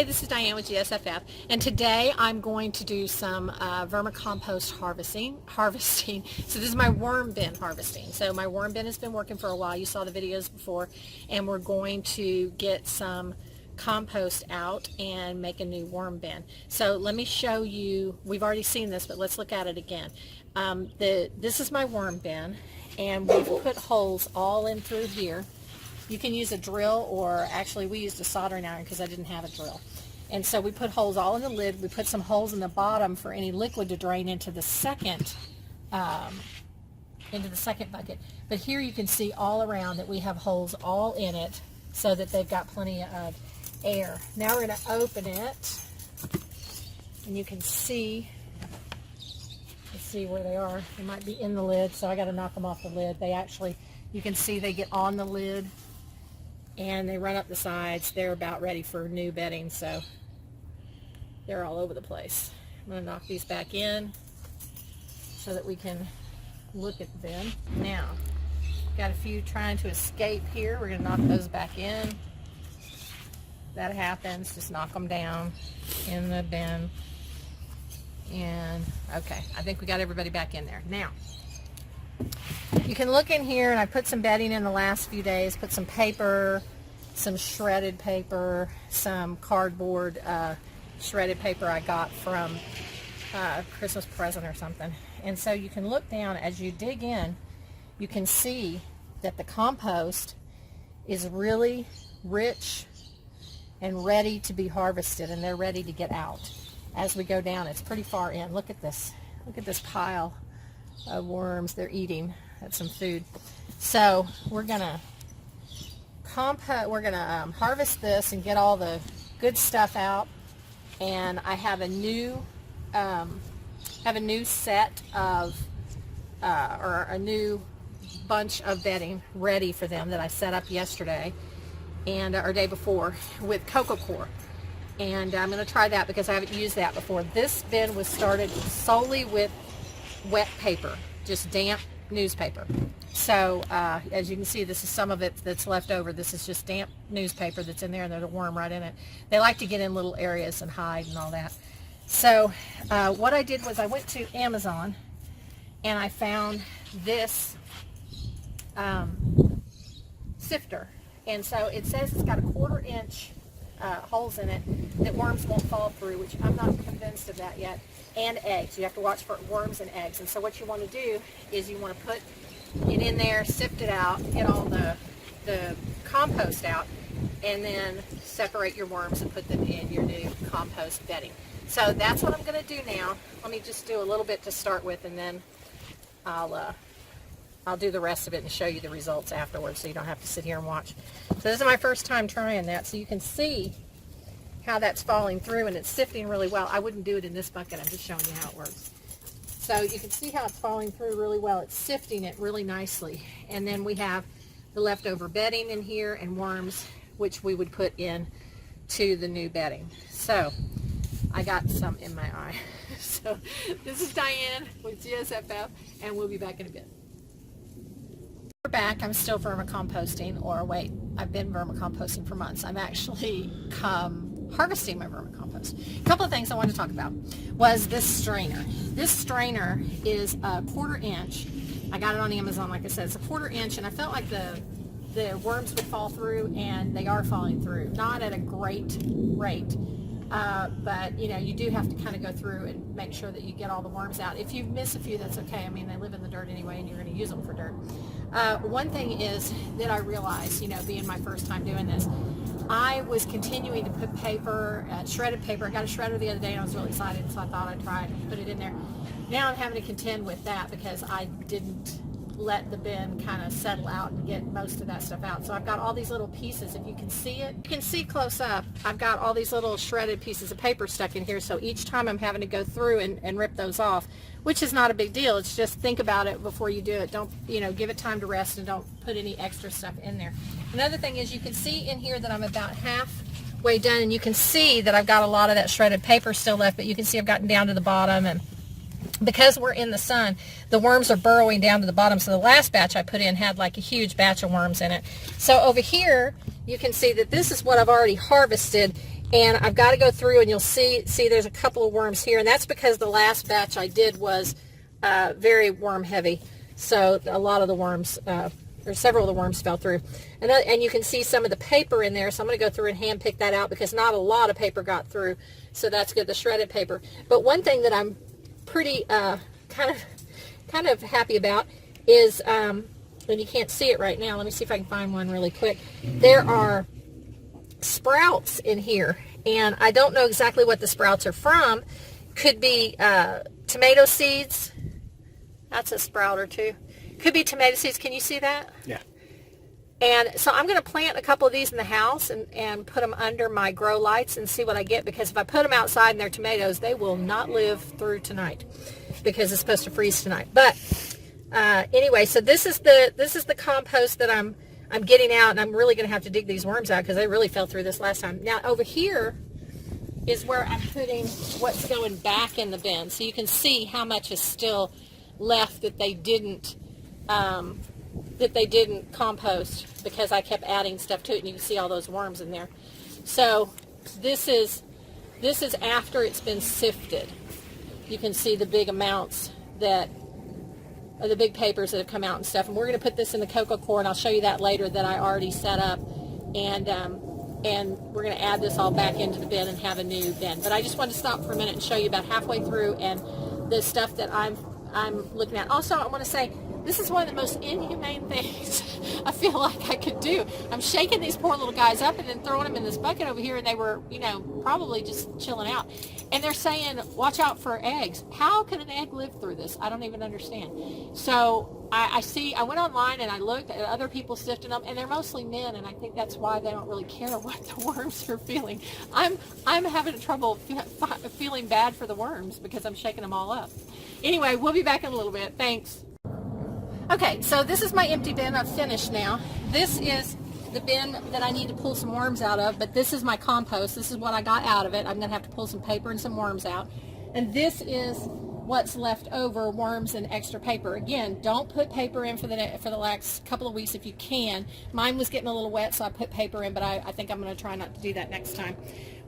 Hey, this is Diane with GSFF, and today I'm going to do some vermicompost harvesting. So this is my worm bin harvesting. So my worm bin has been working for a while. You saw the videos before, and we're going to get some compost out and make a new worm bin. So let me show you. We've already seen this, but let's look at it again. This is my worm bin, and we've put holes all in through here. You can use a drill, or actually we used a soldering iron because I didn't have a drill. And so we put holes all in the lid. We put some holes in the bottom for any liquid to drain into the second bucket. But here you can see all around that we have holes all in it so that they've got plenty of air. Now we're going to open it, and you can see, let's see where they are. They might be in the lid, so I got to knock them off the lid. They actually, you can see they get on the lid and they run up the sides. They're about ready for new bedding, so they're all over the place. I'm going to knock these back in so that we can look at the bin. Now, got a few trying to escape here. We're going to knock those back in. That happens, just knock them down in the bin. And okay, I think we got everybody back in there. Now, you can look in here, and I put some bedding in the last few days, put some paper, some shredded paper, some cardboard shredded paper I got from a Christmas present or something. And so you can look down as you dig in, you can see that the compost is really rich and ready to be harvested, and they're ready to get out. As we go down, it's pretty far in. Look at this pile of worms they're eating. That's some food. So we're gonna harvest this and get all the good stuff out. And I have a new set of or a new bunch of bedding ready for them that I set up yesterday and or day before with cocoa core. And I'm going to try that because I haven't used that before. This bin was started solely with wet paper, just damp newspaper. So as you can see, this is some of it that's left over. This is just damp newspaper that's in there, and there's a worm right in it. They like to get in little areas and hide and all that. So what I did was I went to Amazon and I found this sifter. And so it says it's got a 1/4 inch holes in it that worms won't fall through, which I'm not convinced of that yet, and eggs. You have to watch for worms and eggs. And so what you want to do is you want to put it in there, sift it out, get all the compost out, and then separate your worms and put them in your new compost bedding. So that's what I'm going to do now. Let me just do a little bit to start with, and then I'll do the rest of it and show you the results afterwards, so you don't have to sit here and watch. So this is my first time trying that, so you can see how that's falling through, and it's sifting really well. I wouldn't do it in this bucket. I'm just showing you how it works. So you can see how it's falling through really well. It's sifting it really nicely. And then we have the leftover bedding in here and worms, which we would put in to the new bedding. So I got some in my eye. So this is Diane with GSFF, and we'll be back in a bit. We're back. I'm still vermicomposting, or wait, I've been vermicomposting for months. I'm actually harvesting my vermicompost. A couple of things I wanted to talk about was this strainer. This strainer is a 1/4 inch. I got it on Amazon, like I said. It's a 1/4 inch, and I felt like the worms would fall through, and they are falling through. Not at a great rate. But you know, you do have to kind of go through and make sure that you get all the worms out. If you miss a few, that's okay. I mean, they live in the dirt anyway, and you're going to use them for dirt. One thing is that I realized, you know, being my first time doing this, I was continuing to put paper, shredded paper. I got a shredder the other day, and I was really excited, so I thought I'd try it and put it in there. Now I'm having to contend with that because I didn't let the bin kind of settle out and get most of that stuff out. So I've got all these little pieces. If you can see it, you can see close up, I've got all these little shredded pieces of paper stuck in here. So each time I'm having to go through and rip those off, which is not a big deal. It's just think about it before you do it. Don't, you know, give it time to rest, and don't put any extra stuff in there. Another thing is you can see in here that I'm about halfway done, and you can see that I've got a lot of that shredded paper still left, but you can see I've gotten down to the bottom, and because we're in the sun, the worms are burrowing down to the bottom. So the last batch I put in had like a huge batch of worms in it. So over here, you can see that this is what I've already harvested, And I've got to go through, and you'll see there's a couple of worms here, and that's because the last batch I did was very worm heavy. So a lot of the worms, or several of the worms fell through. And you can see some of the paper in there, so I'm going to go through and hand pick that out because not a lot of paper got through. So that's good, the shredded paper. But one thing that I'm pretty kind of happy about is, and you can't see it right now. Let me see if I can find one really quick. There are sprouts in here, and I don't know exactly what the sprouts are from. Could be tomato seeds. That's a sprout or two. Could be tomato seeds. Can you see that? Yeah. And so I'm going to plant a couple of these in the house and put them under my grow lights and see what I get, because if I put them outside and they're tomatoes, they will not live through tonight because it's supposed to freeze tonight. But anyway, so this is the compost that I'm getting out, and I'm really going to have to dig these worms out because they really fell through this last time. Now over here is where I'm putting what's going back in the bin, so you can see how much is still left that they didn't compost because I kept adding stuff to it, and you can see all those worms in there. So this is after it's been sifted. You can see the big amounts that are the big papers that have come out and stuff. And we're going to put this in the cocoa core, and I'll show you that later, that I already set up. And we're going to add this all back into the bin and have a new bin. But I just wanted to stop for a minute and show you about halfway through and the stuff that I'm looking at. Also, I want to say, this is one of the most inhumane things I feel like I could do. I'm shaking these poor little guys up and then throwing them in this bucket over here, and they were, probably just chilling out. And they're saying, watch out for eggs. How can an egg live through this? I don't even understand. So I went online and I looked at other people sifting them, and they're mostly men, and I think that's why they don't really care what the worms are feeling. I'm having trouble feeling bad for the worms because I'm shaking them all up. Anyway, we'll be back in a little bit. Thanks. Okay, so this is my empty bin. I've finished now. This is the bin that I need to pull some worms out of, but this is my compost. This is what I got out of it. I'm going to have to pull some paper and some worms out. And this is what's left over, worms and extra paper. Again, don't put paper in for the last couple of weeks if you can. Mine was getting a little wet, so I put paper in, but I think I'm going to try not to do that next time.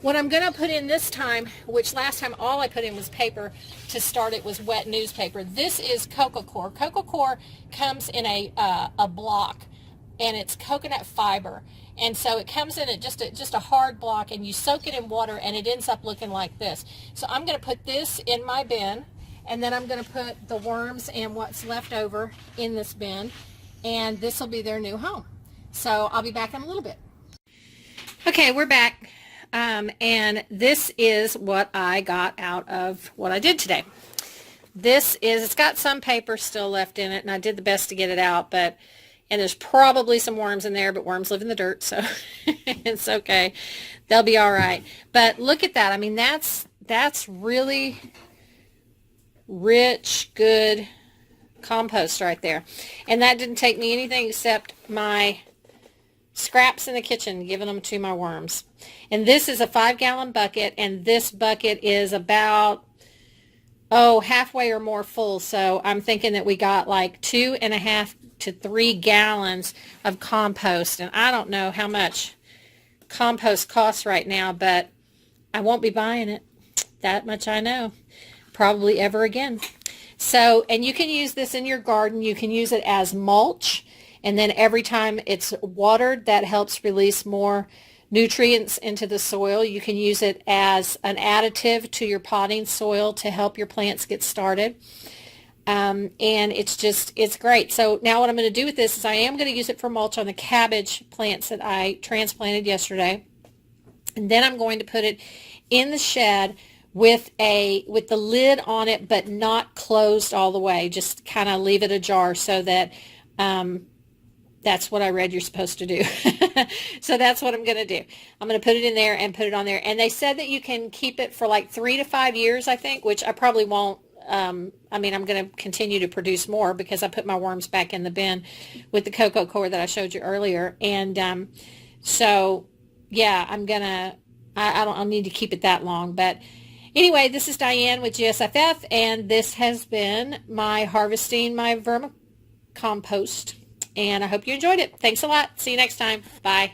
What I'm going to put in this time, which last time all I put in was paper to start, it was wet newspaper. This is cocoa core. Cocoa core comes in a block, and it's coconut fiber. And so it comes in at just a hard block, and you soak it in water, and it ends up looking like this. So I'm going to put this in my bin, and then I'm going to put the worms and what's left over in this bin, and this will be their new home. So I'll be back in a little bit. Okay, we're back. And this is what I got out of what I did today. It's got some paper still left in it, and I did the best to get it out, and there's probably some worms in there, but worms live in the dirt, so it's okay. They'll be all right. But look at that. I mean, that's really rich, good compost right there. And that didn't take me anything except my scraps in the kitchen, giving them to my worms. And this is a 5-gallon bucket, and this bucket is about halfway or more full. So I'm thinking that we got like 2.5 to 3 gallons of compost. And I don't know how much compost costs right now, but I won't be buying it. That much I know. Probably ever again. So, and you can use this in your garden. You can use it as mulch. And then every time it's watered, that helps release more nutrients into the soil. You can use it as an additive to your potting soil to help your plants get started. And it's great. So now what I'm going to do with this is I am going to use it for mulch on the cabbage plants that I transplanted yesterday. And then I'm going to put it in the shed with the lid on it, but not closed all the way. Just kind of leave it ajar so that that's what I read you're supposed to do. So that's what I'm going to do. I'm going to put it in there and put it on there. And they said that you can keep it for like 3 to 5 years, I think, which I probably won't. I'm going to continue to produce more because I put my worms back in the bin with the cocoa core that I showed you earlier. And so, yeah, I'll need to keep it that long. But anyway, this is Diane with GSFF, and this has been my harvesting my vermicompost. And I hope you enjoyed it. Thanks a lot. See you next time. Bye.